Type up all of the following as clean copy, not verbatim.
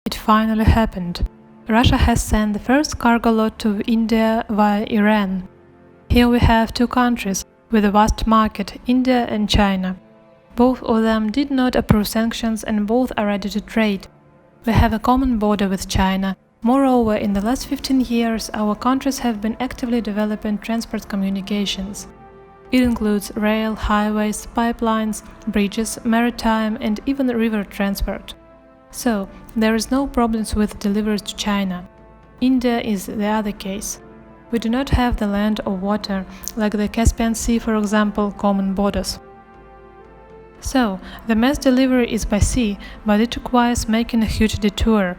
It finally happened. Russia has sent the first cargo load to India via Iran. Here we have two countries with a vast market, India and China. Both of them did not approve sanctions and both are ready to trade. We have a common border with China. Moreover, in the last 15 years, our countries have been actively developing transport communications. It includes rail, highways, pipelines, bridges, maritime and even river transport. So, there is no problems with deliveries to China. India is the other case. We do not have the land or water, like the Caspian Sea, for example, common borders. So, the mass delivery is by sea, but it requires making a huge detour.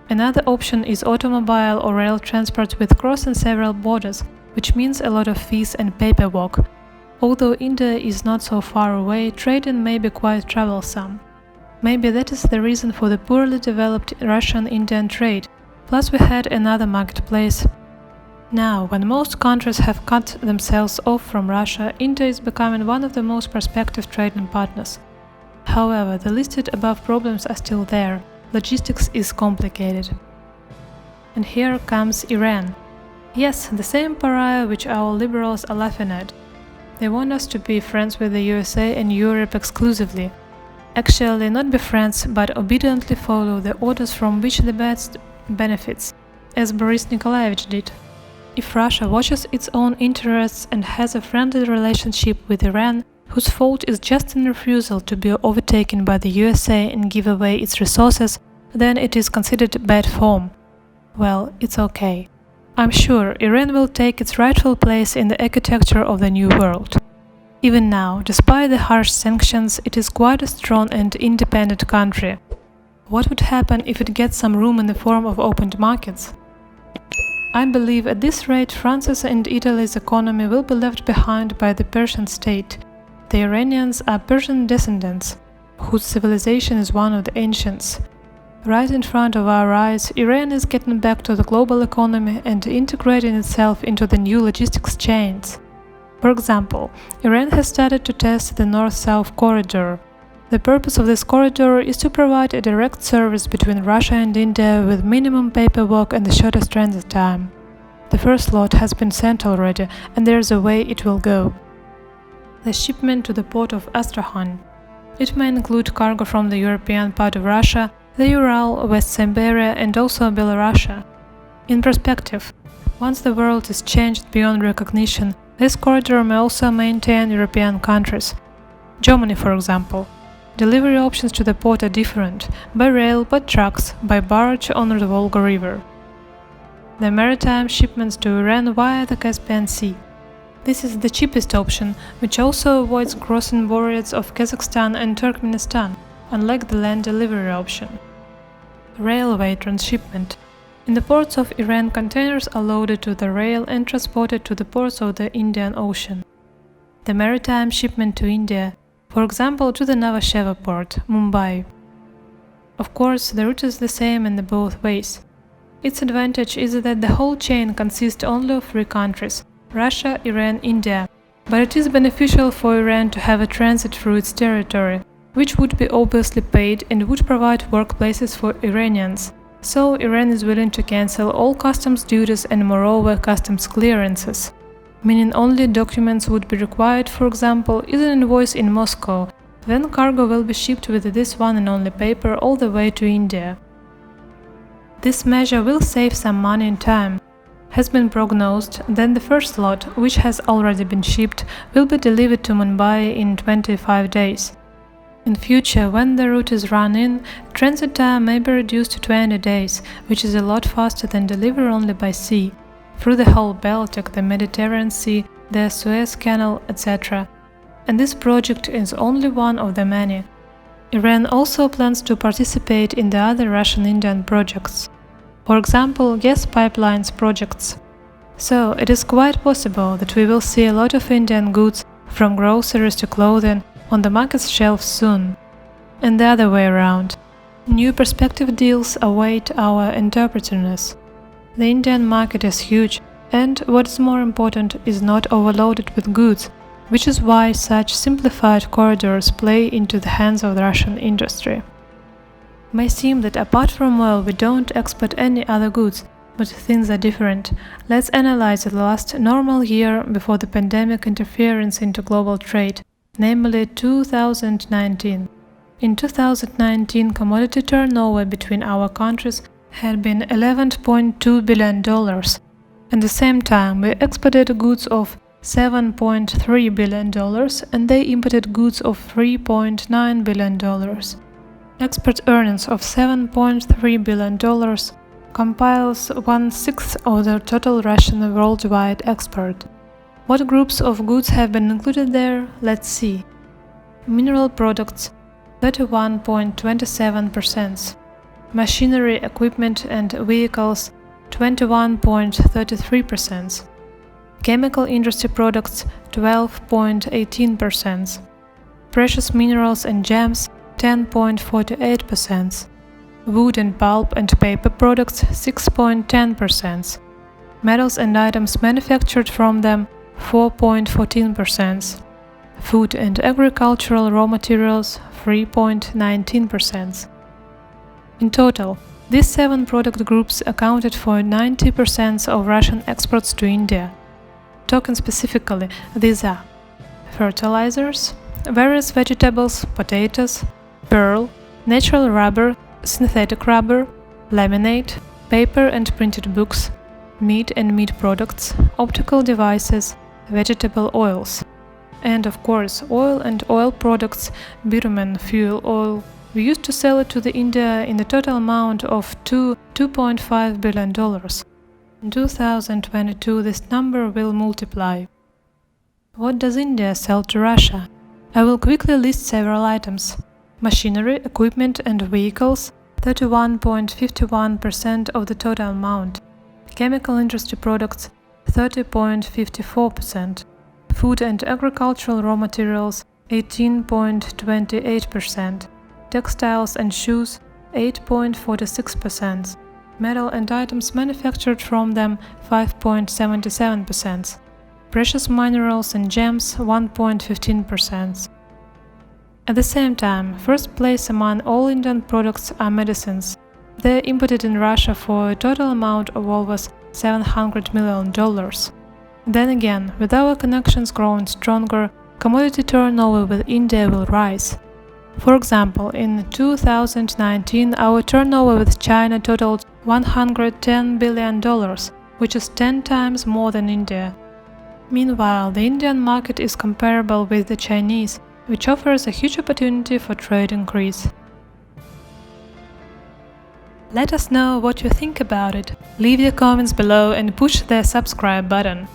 Another option is automobile or rail transport with crossing several borders, which means a lot of fees and paperwork. Although India is not so far away, trading may be quite troublesome. Maybe that is the reason for the poorly developed Russian-Indian trade, plus we had another marketplace. Now, when most countries have cut themselves off from Russia, India is becoming one of the most prospective trading partners. However, the listed above problems are still there. Logistics is complicated. And here comes Iran. Yes, the same pariah which our liberals are laughing at. They want us to be friends with the USA and Europe exclusively. Actually, not be friends, but obediently follow the orders from which the best benefits, as Boris Nikolaevich did. If Russia watches its own interests and has a friendly relationship with Iran, whose fault is just in refusal to be overtaken by the USA and give away its resources, then it is considered bad form. Well, it's okay. I'm sure Iran will take its rightful place in the architecture of the new world. Even now, despite the harsh sanctions, it is quite a strong and independent country. What would happen if it gets some room in the form of opened markets? I believe at this rate France's and Italy's economy will be left behind by the Persian state. The Iranians are Persian descendants, whose civilization is one of the ancients. Right in front of our eyes, Iran is getting back to the global economy and integrating itself into the new logistics chains. For example, Iran has started to test the North-South corridor. The purpose of this corridor is to provide a direct service between Russia and India with minimum paperwork and the shortest transit time. The first lot has been sent already, and there is a way it will go. The shipment to the port of Astrakhan. It may include cargo from the European part of Russia, the Ural, West Siberia and also Belarusia. In perspective, once the world is changed beyond recognition, this corridor may also maintain European countries. Germany, for example. Delivery options to the port are different, by rail, by trucks, by barge on the Volga River. The maritime shipments to Iran via the Caspian Sea. This is the cheapest option, which also avoids crossing borders of Kazakhstan and Turkmenistan, unlike the land delivery option. Railway transshipment. In the ports of Iran, containers are loaded to the rail and transported to the ports of the Indian Ocean. The maritime shipment to India, for example to the Navasheva port, Mumbai. Of course, the route is the same in both ways. Its advantage is that the whole chain consists only of three countries, Russia, Iran, India, but it is beneficial for Iran to have a transit through its territory, which would be obviously paid and would provide workplaces for Iranians. So Iran is willing to cancel all customs duties and moreover customs clearances, meaning only documents would be required, for example, is an invoice in Moscow, then cargo will be shipped with this one and only paper all the way to India. This measure will save some money and time. Has been prognosed that the first lot, which has already been shipped, will be delivered to Mumbai in 25 days. In future, when the route is run in, transit time may be reduced to 20 days, which is a lot faster than delivery only by sea, through the whole Baltic, the Mediterranean Sea, the Suez Canal, etc. And this project is only one of the many. Iran also plans to participate in the other Russian-Indian projects. For example, gas pipelines projects. So, it is quite possible that we will see a lot of Indian goods, from groceries to clothing, on the market shelves soon. And the other way around. New perspective deals await our entrepreneurs. The Indian market is huge and, what is more important, is not overloaded with goods, which is why such simplified corridors play into the hands of the Russian industry. May seem that apart from oil we don't export any other goods, but things are different. Let's analyze the last normal year before the pandemic interference into global trade, namely 2019. In 2019, commodity turnover between our countries had been $11.2 billion. At the same time, we exported goods of $7.3 billion and they imported goods of $3.9 billion. Export earnings of $7.3 billion compiles 1/6 of the total Russian worldwide export. What groups of goods have been included there? Let's see. Mineral products 31.27%, machinery, equipment and vehicles 21.33%, chemical industry products 12.18%, precious minerals and gems 10.48%, wood and pulp and paper products 6.10%, metals and items manufactured from them 4.14%, food and agricultural raw materials 3.19%. In total, these 7 product groups accounted for 90% of Russian exports to India. Talking specifically, these are fertilizers, various vegetables, potatoes, pearl, natural rubber, synthetic rubber, laminate, paper and printed books, meat and meat products, optical devices, vegetable oils. And of course, oil and oil products, bitumen, fuel oil. We used to sell it to the India in the total amount of $2.5 billion. In 2022, this number will multiply. What does India sell to Russia? I will quickly list several items. Machinery, equipment and vehicles, 31.51% of the total amount. Chemical industry products, 30.54%. Food and agricultural raw materials, 18.28%. Textiles and shoes, 8.46%. Metal and items manufactured from them, 5.77%. Precious minerals and gems, 1.15%. At the same time, first place among all Indian products are medicines. They are imported in Russia for a total amount of almost $700 million. Then again, with our connections growing stronger, commodity turnover with India will rise. For example, in 2019, our turnover with China totaled $110 billion, which is 10 times more than India. Meanwhile, the Indian market is comparable with the Chinese, which offers a huge opportunity for trade increase. Let us know what you think about it. Leave your comments below and push the subscribe button.